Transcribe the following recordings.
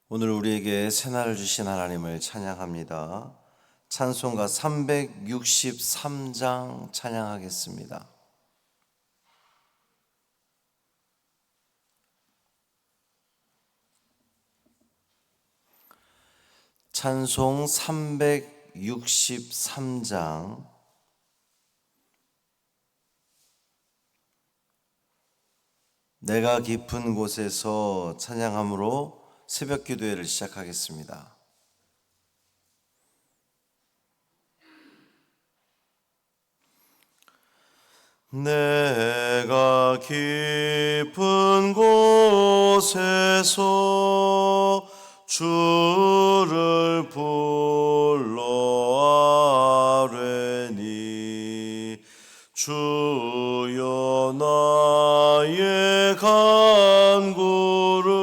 오늘 우리에게 새날을 주신 하나님을 찬양합니다. 찬송가 363장 찬양하겠습니다. 찬송 363장. 내가 깊은 곳에서 찬양함으로 새벽 기도회를 시작하겠습니다. 내가 깊은 곳에서 주를 불러 아뢰니 주여 나의 간구를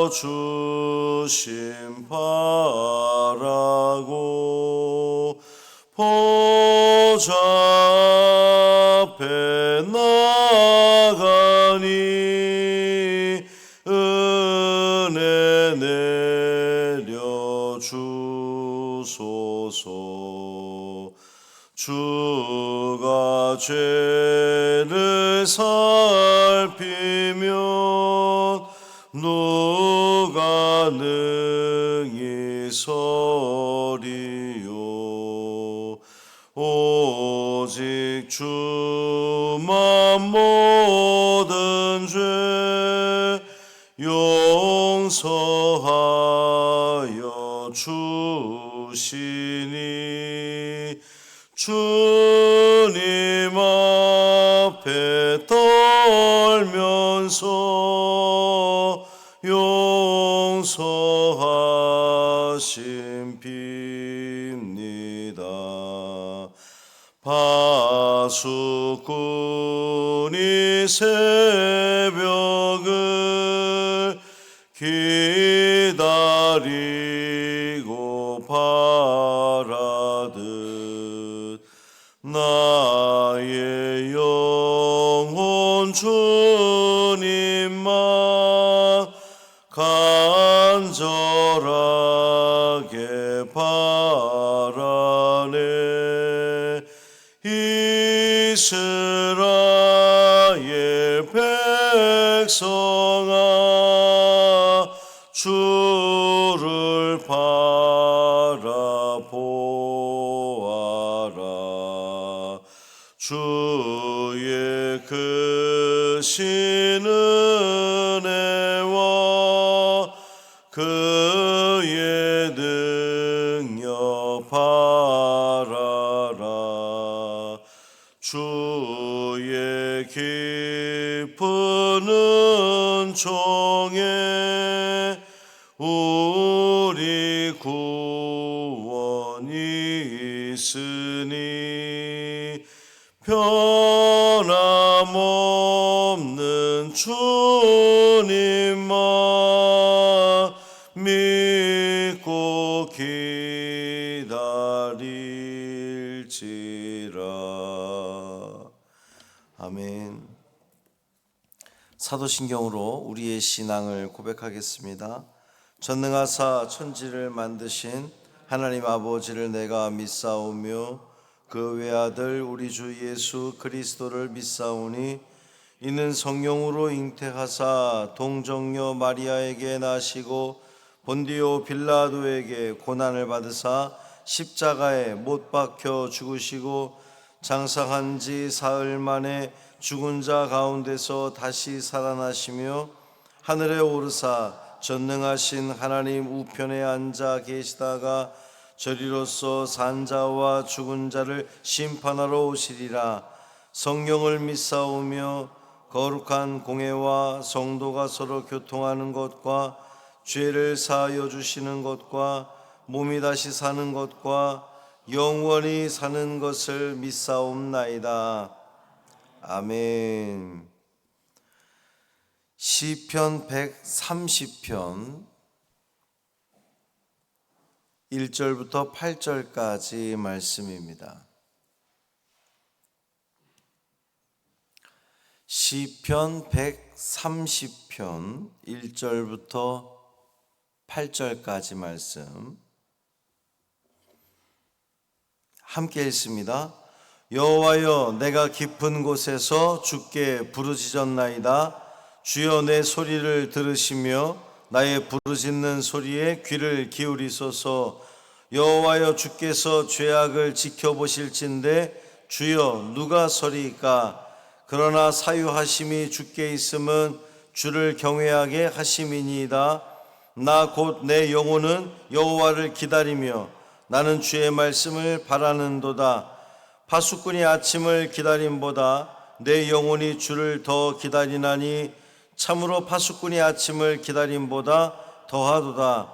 들어주심 바라고 보좌 앞에 나가니 은혜 내려주소서. 주가 죄를 살피면 누가 능히 서리요. 오직 주만 모든 죄 용서하여 주시니 주님 앞에 떨면서 용서하심 빕니다. 파수꾼이 새벽을 기다리고 바라듯 나의 영혼 주님만 간절하게 바라네. 이스라엘 백성아 주를 바라보아라. 주의 크신 은혜와 그의 능력 바라라. 주의 깊은 은총에 우리 구원이 있으니 변함없는 주님만 믿고 기다릴지라. 아멘. 사도신경으로 우리의 신앙을 고백하겠습니다. 전능하사 천지를 만드신 하나님 아버지를 내가 믿사오며 그 외아들 우리 주 예수 그리스도를 믿사오니 이는 성령으로 잉태하사 동정녀 마리아에게 나시고 본디오 빌라도에게 고난을 받으사 십자가에 못 박혀 죽으시고 장사한 지 사흘 만에 죽은 자 가운데서 다시 살아나시며 하늘에 오르사 전능하신 하나님 우편에 앉아 계시다가 저리로서 산자와 죽은 자를 심판하러 오시리라. 성령을 믿사오며 거룩한 공회와 성도가 서로 교통하는 것과 죄를 사하여 주시는 것과 몸이 다시 사는 것과 영원히 사는 것을 믿사옵나이다. 아멘. 시편 130편 1절부터 8절까지 말씀입니다. 시편 130편 1절부터 8절까지 말씀 함께 읽습니다. 여호와여, 내가 깊은 곳에서 주께 부르짖었나이다. 주여, 내 소리를 들으시며 나의 부르짖는 소리에 귀를 기울이소서. 여호와여, 주께서 죄악을 지켜보실진대 주여, 누가 서리이까? 그러나 사유하심이 주께 있음은 주를 경외하게 하심이니이다. 나 곧 내 영혼은 여호와를 기다리며 나는 주의 말씀을 바라는도다. 파수꾼이 아침을 기다림보다 내 영혼이 주를 더 기다리나니 참으로 파수꾼이 아침을 기다림보다 더하도다.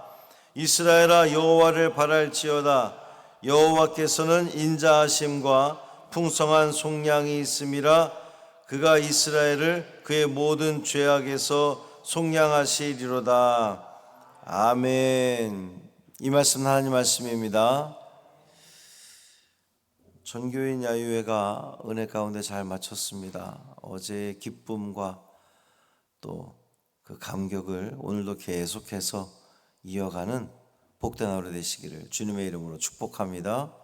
이스라엘아, 여호와를 바랄지어다. 여호와께서는 인자하심과 풍성한 속량이 있음이라. 그가 이스라엘을 그의 모든 죄악에서 속량하시리로다. 아멘. 이 말씀은 하나님 말씀입니다. 전교인 야유회가 은혜 가운데 잘 마쳤습니다. 어제의 기쁨과 또 그 감격을 오늘도 계속해서 이어가는 복된 하루 되시기를 주님의 이름으로 축복합니다.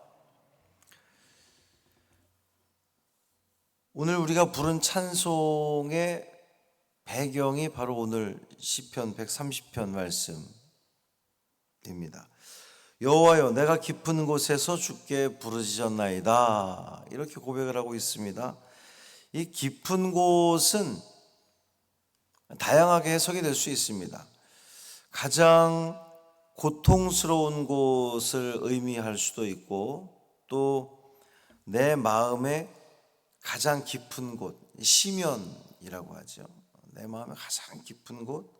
오늘 우리가 부른 찬송의 배경이 바로 오늘 시편 130편 말씀입니다. 여호와여, 내가 깊은 곳에서 주께 부르짖었나이다. 이렇게 고백을 하고 있습니다. 이 깊은 곳은 다양하게 해석이 될 수 있습니다. 가장 고통스러운 곳을 의미할 수도 있고, 또 내 마음의 가장 깊은 곳, 심연이라고 하죠. 내 마음의 가장 깊은 곳,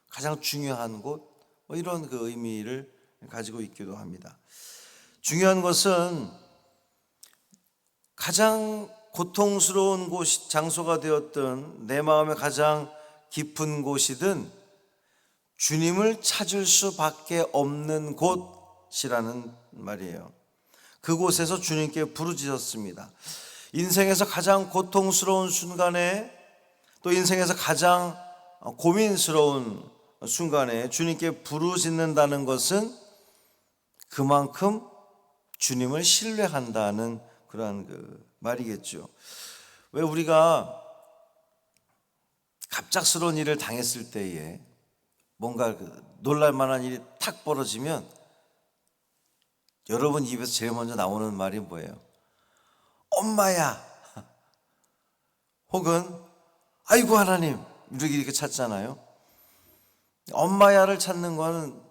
가장 중요한 곳, 이런 그 의미를 가지고 있기도 합니다. 중요한 것은 가장 고통스러운 장소가 되었던 내 마음의 가장 깊은 곳이든 주님을 찾을 수밖에 없는 곳이라는 말이에요. 그곳에서 주님께 부르짖었습니다. 인생에서 가장 고통스러운 순간에, 또 인생에서 가장 고민스러운 순간에 주님께 부르짖는다는 것은 그만큼 주님을 신뢰한다는 그런 말이겠죠. 왜 우리가 갑작스러운 일을 당했을 때에 뭔가 놀랄만한 일이 탁 벌어지면 여러분 입에서 제일 먼저 나오는 말이 뭐예요? 엄마야, 혹은 아이고 하나님, 이렇게 찾잖아요. 엄마야를 찾는 거는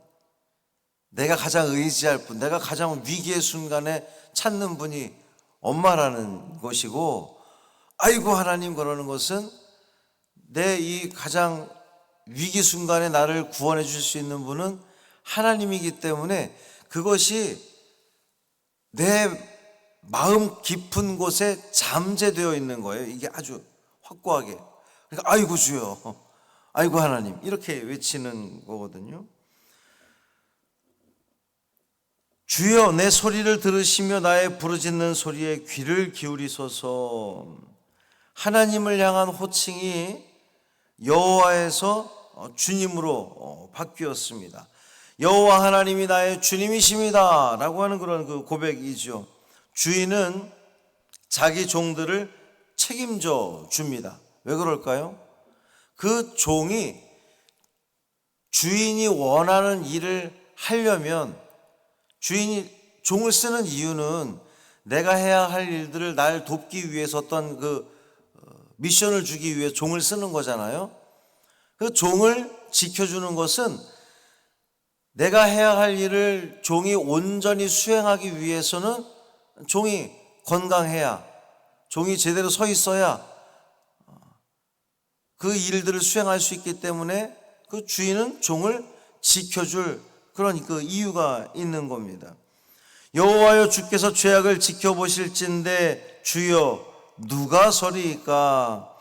내가 가장 의지할 분, 내가 가장 위기의 순간에 찾는 분이 엄마라는 것이고, 아이고 하나님 그러는 것은 내 이 가장 위기 순간에 나를 구원해 주실 수 있는 분은 하나님이기 때문에 그것이 내 마음 깊은 곳에 잠재되어 있는 거예요. 이게 아주 확고하게. 그러니까 아이고 주여, 아이고 하나님, 이렇게 외치는 거거든요. 주여, 내 소리를 들으시며 나의 부르짖는 소리에 귀를 기울이소서. 하나님을 향한 호칭이 여호와에서 주님으로 바뀌었습니다. 여호와 하나님이 나의 주님이십니다 라고 하는 그런 그 고백이죠. 주인은 자기 종들을 책임져 줍니다. 왜 그럴까요? 그 종이 주인이 원하는 일을 하려면, 주인이 종을 쓰는 이유는 내가 해야 할 일들을 날 돕기 위해서 어떤 미션을 주기 위해 종을 쓰는 거잖아요. 그 종을 지켜주는 것은 내가 해야 할 일을 종이 온전히 수행하기 위해서는 종이 건강해야, 종이 제대로 서 있어야 그 일들을 수행할 수 있기 때문에 그 주인은 종을 지켜줄 그런 그 이유가 있는 겁니다. 여호와여, 주께서 죄악을 지켜보실진대 주여, 누가 서리이까?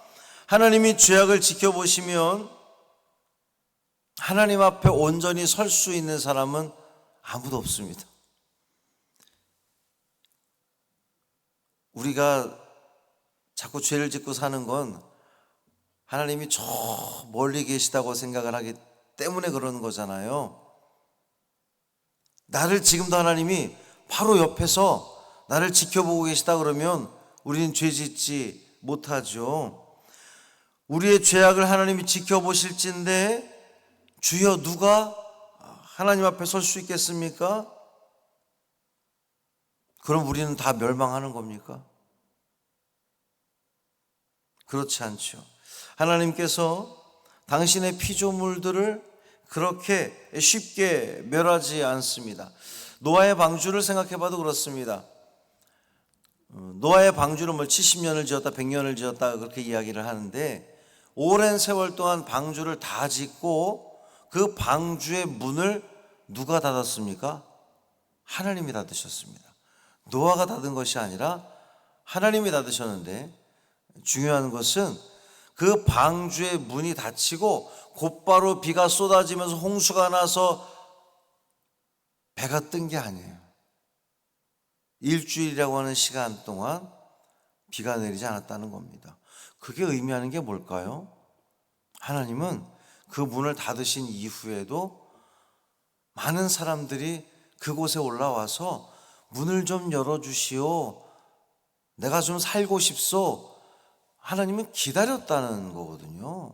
하나님이 죄악을 지켜보시면 하나님 앞에 온전히 설 수 있는 사람은 아무도 없습니다. 우리가 자꾸 죄를 짓고 사는 건 하나님이 저 멀리 계시다고 생각을 하기 때문에 그러는 거잖아요. 나를 지금도 하나님이 바로 옆에서 나를 지켜보고 계시다 그러면 우리는 죄 짓지 못하죠. 우리의 죄악을 하나님이 지켜보실진데 주여 누가 하나님 앞에 설 수 있겠습니까? 그럼 우리는 다 멸망하는 겁니까? 그렇지 않죠. 하나님께서 당신의 피조물들을 그렇게 쉽게 멸하지 않습니다. 노아의 방주를 생각해 봐도 그렇습니다. 노아의 방주는 70년을 지었다 100년을 지었다 그렇게 이야기를 하는데, 오랜 세월 동안 방주를 다 짓고 그 방주의 문을 누가 닫았습니까? 하나님이 닫으셨습니다. 노아가 닫은 것이 아니라 하나님이 닫으셨는데, 중요한 것은 그 방주의 문이 닫히고 곧바로 비가 쏟아지면서 홍수가 나서 배가 뜬 게 아니에요. 일주일이라고 하는 시간 동안 비가 내리지 않았다는 겁니다. 그게 의미하는 게 뭘까요? 하나님은 그 문을 닫으신 이후에도 많은 사람들이 그곳에 올라와서 문을 좀 열어주시오, 내가 좀 살고 싶소, 하나님은 기다렸다는 거거든요.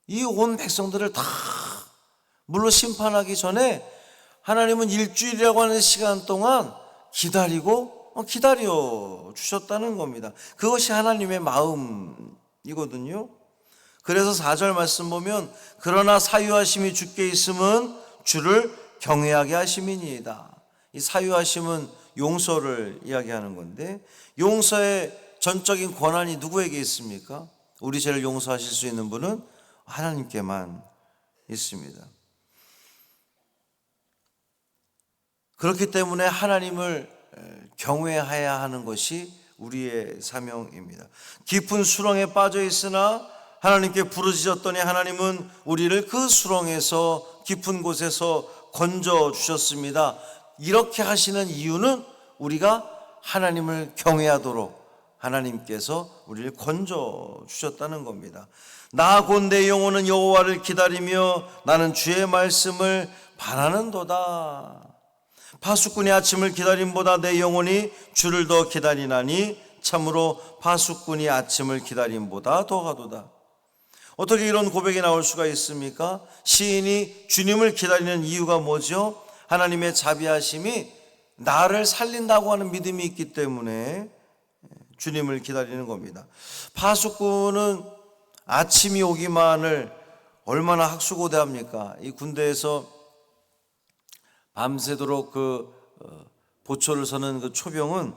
이 온 백성들을 다 물로 심판하기 전에 하나님은 일주일이라고 하는 시간 동안 기다려 주셨다는 겁니다. 그것이 하나님의 마음이거든요. 그래서 4절 말씀 보면 그러나 사유하심이 주께 있음은 주를 경외하게 하심이니이다. 이 사유하심은 용서를 이야기하는 건데, 용서의 전적인 권한이 누구에게 있습니까? 우리 죄를 용서하실 수 있는 분은 하나님께만 있습니다. 그렇기 때문에 하나님을 경외해야 하는 것이 우리의 사명입니다. 깊은 수렁에 빠져 있으나 하나님께 부르짖었더니 하나님은 우리를 그 수렁에서 깊은 곳에서 건져 주셨습니다. 이렇게 하시는 이유는 우리가 하나님을 경외하도록 하나님께서 우리를 건져 주셨다는 겁니다. 나 곧 내 영혼은 여호와를 기다리며 나는 주의 말씀을 바라는도다. 파수꾼의 아침을 기다림보다 내 영혼이 주를 더 기다리나니 참으로 파수꾼이 아침을 기다림보다 더하도다. 어떻게 이런 고백이 나올 수가 있습니까? 시인이 주님을 기다리는 이유가 뭐죠? 하나님의 자비하심이 나를 살린다고 하는 믿음이 있기 때문에 주님을 기다리는 겁니다. 파수꾼은 아침이 오기만을 얼마나 학수고대합니까? 이 군대에서 밤새도록 보초를 서는 그 초병은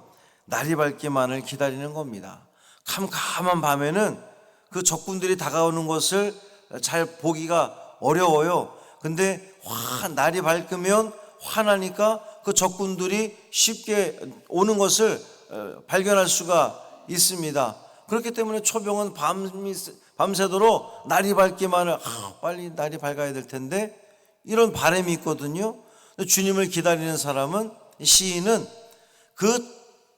날이 밝기만을 기다리는 겁니다. 캄캄한 밤에는 그 적군들이 다가오는 것을 잘 보기가 어려워요. 근데 날이 밝으면 화나니까 그 적군들이 쉽게 오는 것을 발견할 수가 있습니다. 그렇기 때문에 초병은 밤새도록 날이 밝기만을 빨리 날이 밝아야 될 텐데 이런 바람이 있거든요. 주님을 기다리는 사람은, 시인은 그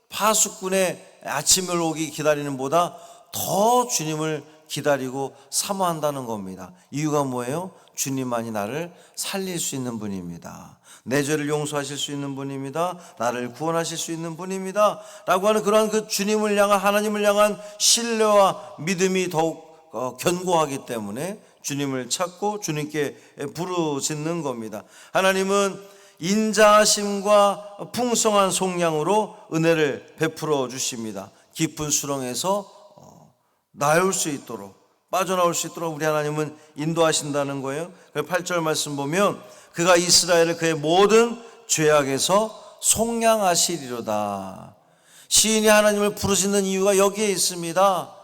파수꾼의 아침을 오기 기다리는 보다 더 주님을 기다리고 사모한다는 겁니다. 이유가 뭐예요? 주님만이 나를 살릴 수 있는 분입니다. 내 죄를 용서하실 수 있는 분입니다. 나를 구원하실 수 있는 분입니다. 라고 하는 그러한 그 주님을 향한, 하나님을 향한 신뢰와 믿음이 더욱 견고하기 때문에 주님을 찾고 주님께 부르짖는 겁니다. 하나님은 인자하심과 풍성한 속량으로 은혜를 베풀어 주십니다. 깊은 수렁에서 나올 수 있도록, 빠져나올 수 있도록 우리 하나님은 인도하신다는 거예요. 8절 말씀 보면 그가 이스라엘을 그의 모든 죄악에서 속량하시리로다. 시인이 하나님을 부르짖는 이유가 여기에 있습니다.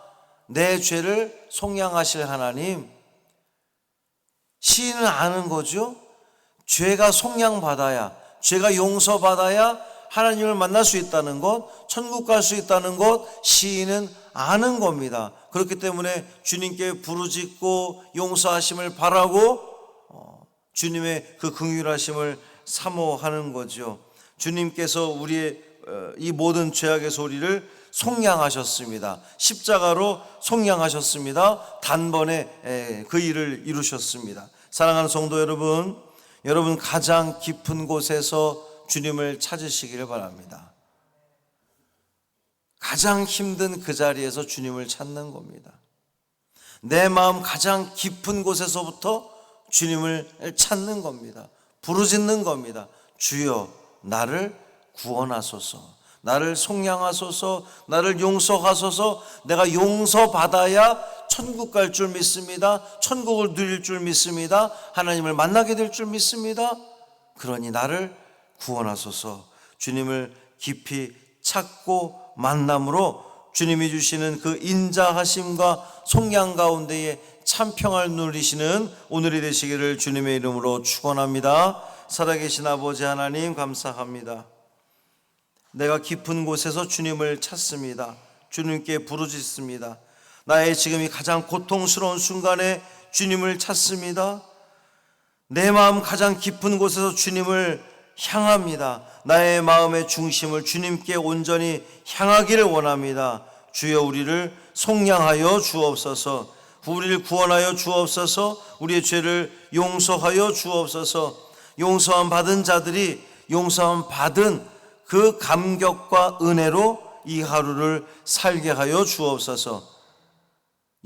내 죄를 속량하실 하나님. 시인은 아는 거죠. 죄가 속량받아야, 죄가 용서받아야 하나님을 만날 수 있다는 것, 천국 갈 수 있다는 것, 시인은 아는 겁니다. 그렇기 때문에 주님께 부르짖고 용서하심을 바라고 주님의 그 긍휼하심을 사모하는 거죠. 주님께서 우리의 이 모든 죄악에서 우리를 속량하셨습니다. 십자가로 속량하셨습니다. 단번에 그 일을 이루셨습니다. 사랑하는 성도 여러분, 여러분 가장 깊은 곳에서 주님을 찾으시기를 바랍니다. 가장 힘든 그 자리에서 주님을 찾는 겁니다. 내 마음 가장 깊은 곳에서부터 주님을 찾는 겁니다. 부르짖는 겁니다. 주여 나를 구원하소서, 나를 속량하소서, 나를 용서하소서. 내가 용서받아야 천국 갈 줄 믿습니다. 천국을 누릴 줄 믿습니다. 하나님을 만나게 될 줄 믿습니다. 그러니 나를 구원하소서. 주님을 깊이 찾고 만남으로 주님이 주시는 그 인자하심과 속량 가운데에 참 평안을 누리시는 오늘이 되시기를 주님의 이름으로 축원합니다. 살아계신 아버지 하나님 감사합니다. 내가 깊은 곳에서 주님을 찾습니다. 주님께 부르짖습니다. 나의 지금이 가장 고통스러운 순간에 주님을 찾습니다. 내 마음 가장 깊은 곳에서 주님을 향합니다. 나의 마음의 중심을 주님께 온전히 향하기를 원합니다. 주여 우리를 속량하여 주옵소서. 우리를 구원하여 주옵소서. 우리의 죄를 용서하여 주옵소서. 용서함 받은 자들이 용서함 받은 그 감격과 은혜로 이 하루를 살게 하여 주옵소서.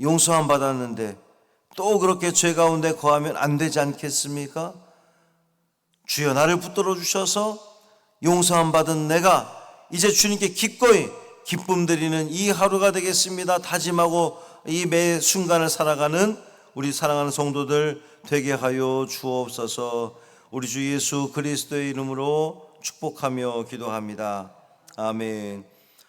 용서함 받았는데 또 그렇게 죄 가운데 거하면 안 되지 않겠습니까? 주여 나를 붙들어 주셔서 용서함 받은 내가 이제 주님께 기꺼이 기쁨 드리는 이 하루가 되겠습니다. 다짐하고 이 매 순간을 살아가는 우리 사랑하는 성도들 되게 하여 주옵소서. 우리 주 예수 그리스도의 이름으로 축복하며 기도합니다. 아멘.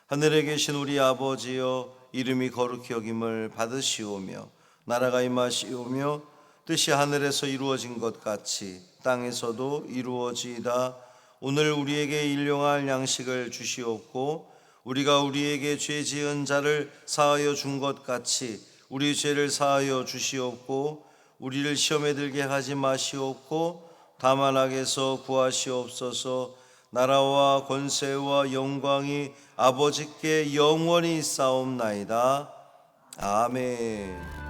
하늘에 계신 우리 아버지여, 이름이 거룩히 여김을 받으시오며 나라가 임하시오며 뜻이 하늘에서 이루어진 것 같이 땅에서도 이루어지이다. 오늘 우리에게 일용할 양식을 주시옵고 우리가 우리에게 죄 지은 자를 사하여 준 것 같이 우리 죄를 사하여 주시옵고 우리를 시험에 들게 하지 마시옵고 다만 악에서 구하시옵소서. 나라와 권세와 영광이 아버지께 영원히 있사옵나이다. 아멘.